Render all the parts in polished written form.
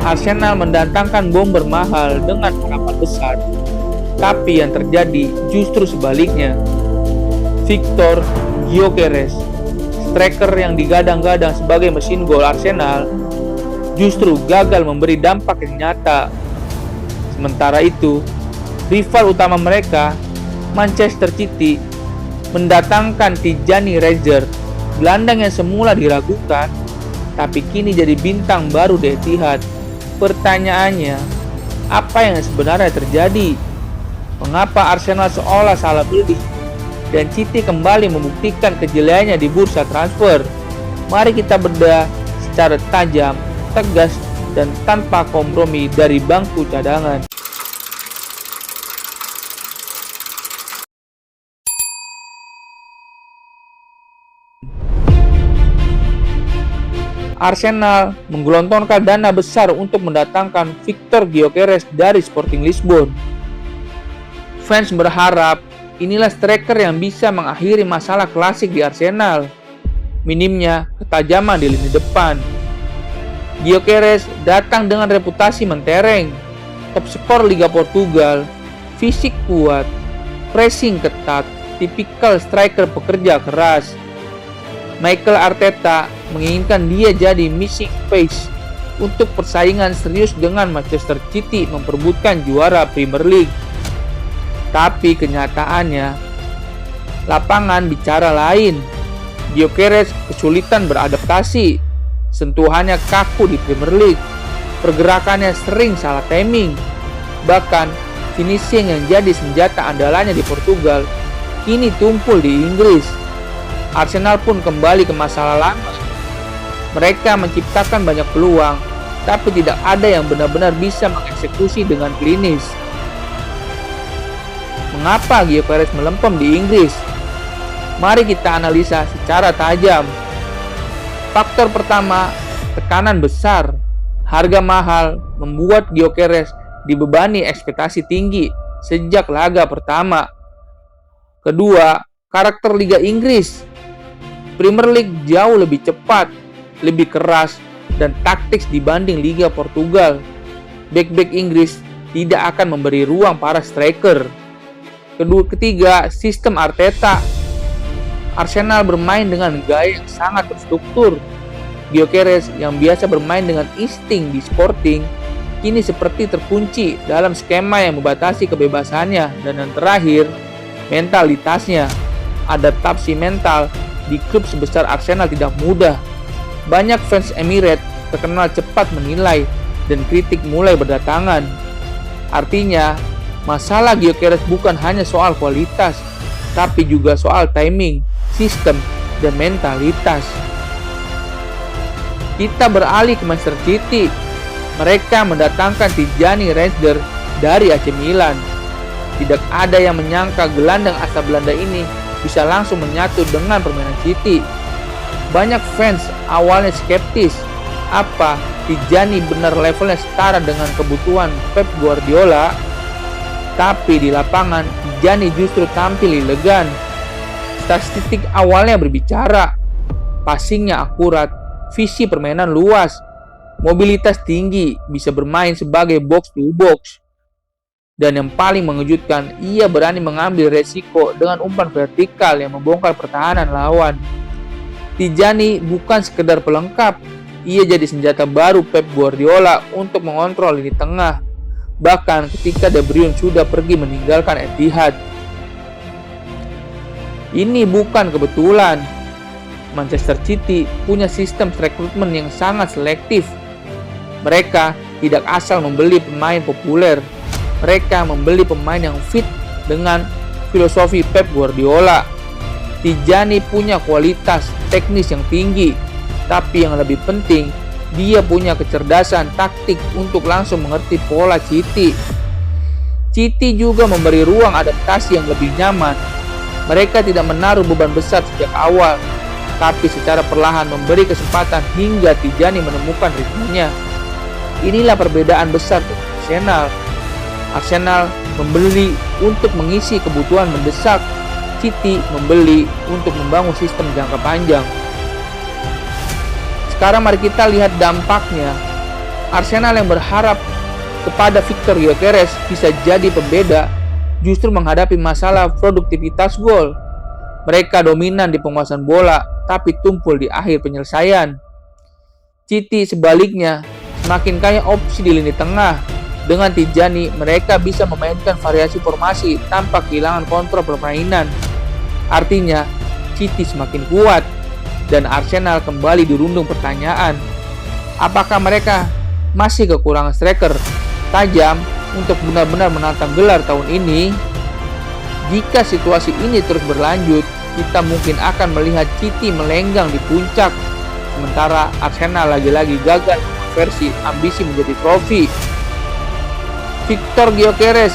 Arsenal mendatangkan bomber mahal dengan harapan besar. Tapi yang terjadi justru sebaliknya. Victor Gyökeres, striker yang digadang-gadang sebagai mesin gol Arsenal, justru gagal memberi dampak yang nyata. Sementara itu, rival utama mereka, Manchester City, mendatangkan Tijani Rezer, gelandang yang semula diragukan, tapi kini jadi bintang baru di Etihad. Pertanyaannya, apa yang sebenarnya terjadi? Mengapa Arsenal seolah salah beli dan City kembali membuktikan kejeliannya di bursa transfer? Mari kita bedah secara tajam, tegas, dan tanpa kompromi dari bangku cadangan. Arsenal menggelontorkan dana besar untuk mendatangkan Victor Gyökeres dari Sporting Lisbon. Fans berharap inilah striker yang bisa mengakhiri masalah klasik di Arsenal, minimnya ketajaman di lini depan. Gyökeres datang dengan reputasi mentereng, top skor Liga Portugal, fisik kuat, pressing ketat, tipikal striker pekerja keras. Mikel Arteta menginginkan dia jadi missing piece untuk persaingan serius dengan Manchester City memperebutkan juara Premier League. Tapi kenyataannya, lapangan bicara lain. Gyökeres kesulitan beradaptasi, sentuhannya kaku di Premier League, pergerakannya sering salah timing, bahkan finishing yang jadi senjata andalannya di Portugal kini tumpul di Inggris. Arsenal pun kembali ke masalah lama. Mereka menciptakan banyak peluang, tapi tidak ada yang benar-benar bisa mengeksekusi dengan klinis. Mengapa Gyökeres melempem di Inggris? Mari kita analisa secara tajam. Faktor pertama, tekanan besar. Harga mahal membuat Gyökeres dibebani ekspektasi tinggi sejak laga pertama. Kedua, karakter Liga Inggris. Premier League jauh lebih cepat, lebih keras, dan taktis dibanding Liga Portugal. Bek-bek Inggris tidak akan memberi ruang para striker. Ketiga, sistem Arteta. Arsenal bermain dengan gaya yang sangat terstruktur. Gyökeres yang biasa bermain dengan insting di Sporting, kini seperti terkunci dalam skema yang membatasi kebebasannya. Dan yang terakhir, mentalitasnya. Adaptasi mental di klub sebesar Arsenal tidak mudah. Banyak fans Emirates terkenal cepat menilai dan kritik mulai berdatangan. Artinya, masalah Gyökeres bukan hanya soal kualitas, tapi juga soal timing, sistem, dan mentalitas. Kita beralih ke Manchester City. Mereka mendatangkan Tijani Rezer dari AC Milan. Tidak ada yang menyangka gelandang asal Belanda ini bisa langsung menyatu dengan permainan City. Banyak fans awalnya skeptis, apa Tijani benar levelnya setara dengan kebutuhan Pep Guardiola? Tapi di lapangan, Tijani justru tampil elegan. Statistik awalnya berbicara, passingnya akurat, visi permainan luas, mobilitas tinggi, bisa bermain sebagai box to box. Dan yang paling mengejutkan, ia berani mengambil resiko dengan umpan vertikal yang membongkar pertahanan lawan. Tijani bukan sekedar pelengkap, ia jadi senjata baru Pep Guardiola untuk mengontrol lini tengah. Bahkan ketika De Bruyne sudah pergi meninggalkan Etihad. Ini bukan kebetulan. Manchester City punya sistem rekrutmen yang sangat selektif. Mereka tidak asal membeli pemain populer. Mereka membeli pemain yang fit dengan filosofi Pep Guardiola. Tijani punya kualitas teknis yang tinggi, tapi yang lebih penting, dia punya kecerdasan taktik untuk langsung mengerti pola City. City juga memberi ruang adaptasi yang lebih nyaman. Mereka tidak menaruh beban besar sejak awal, tapi secara perlahan memberi kesempatan hingga Tijani menemukan ritmenya. Inilah perbedaan besar dengan Arsenal. Arsenal membeli untuk mengisi kebutuhan mendesak, City membeli untuk membangun sistem jangka panjang. Sekarang mari kita lihat dampaknya. Arsenal yang berharap kepada Victor Gyökeres bisa jadi pembeda justru menghadapi masalah produktivitas gol. Mereka dominan di penguasaan bola, tapi tumpul di akhir penyelesaian. City sebaliknya semakin kaya opsi di lini tengah. Dengan Tijani, mereka bisa memainkan variasi formasi tanpa kehilangan kontrol permainan. Artinya, City semakin kuat dan Arsenal kembali dirundung pertanyaan. Apakah mereka masih kekurangan striker tajam untuk benar-benar menantang gelar tahun ini? Jika situasi ini terus berlanjut, kita mungkin akan melihat City melenggang di puncak, sementara Arsenal lagi-lagi gagal versi ambisi menjadi trofi. Victor Gyökeres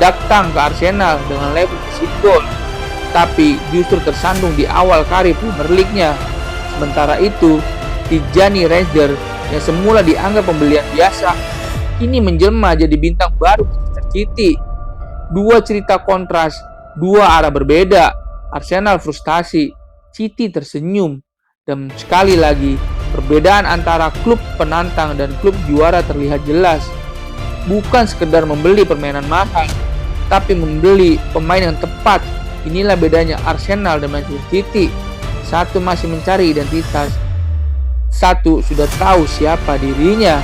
datang ke Arsenal dengan label mesin gol, tapi justru tersandung di awal karir Premier League-nya. Sementara itu, Tijani Reinders yang semula dianggap pembelian biasa, kini menjelma jadi bintang baru Manchester City. Dua cerita kontras, dua arah berbeda. Arsenal frustasi, City tersenyum, dan sekali lagi perbedaan antara klub penantang dan klub juara terlihat jelas. Bukan sekedar membeli permainan mahal, tapi membeli pemain yang tepat. Inilah bedanya Arsenal dan Manchester City. Satu masih mencari identitas, satu sudah tahu siapa dirinya.